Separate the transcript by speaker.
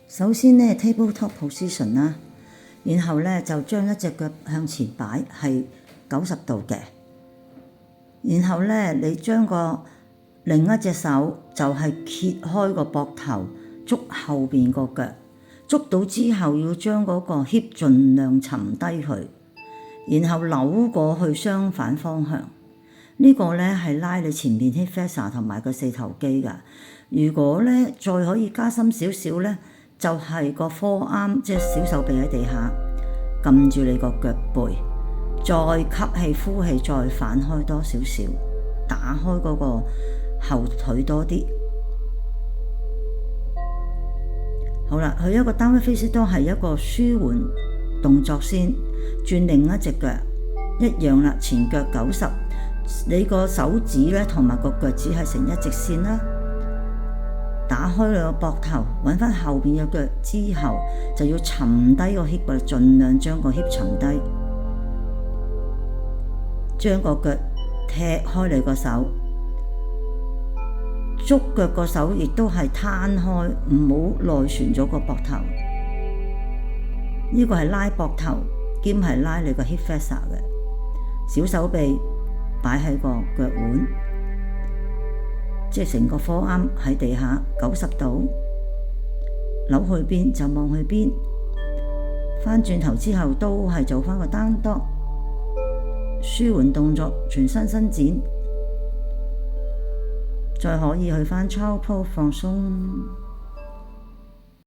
Speaker 1: 首先呢 tabletop position 啦，然後呢就將一隻腳向前擺係90度嘅，然後呢你將另一隻手就係揭開個膊頭，捉後邊個腳，捉到之後要將嗰個 hip 盡量沉低佢，然後扭過去相反方向。呢個呢係拉你前面 hip flexor 同埋個四頭肌㗎。如果呢再可以加深少少呢，就係個 forearm 即係小手臂喺地下撳住你個腳背，再吸氣呼氣，再反開多少少，打開嗰個後腿多啲。好啦，佢一個 downward facing dog係一個舒緩動作先，轉另一隻腳一樣啦，前腳90，你個手指咧同埋個腳趾係成一直線啦。打開你個膊頭，揾翻後邊嘅腳之後，就要沉低個 hip， 盡量將個 hip 沉低，將個腳踢開你個手，捉腳個手亦都係攤開，唔好內旋咗個膊頭。呢個係拉膊頭兼係拉你個 hip flexor 嘅，小手臂擺喺個腳腕，即係成個 forearm喺地下90度，扭去邊就望去邊，翻轉頭之後都係做翻個 down dog，舒緩動作，全身伸展，再可以去翻 child pose 放鬆。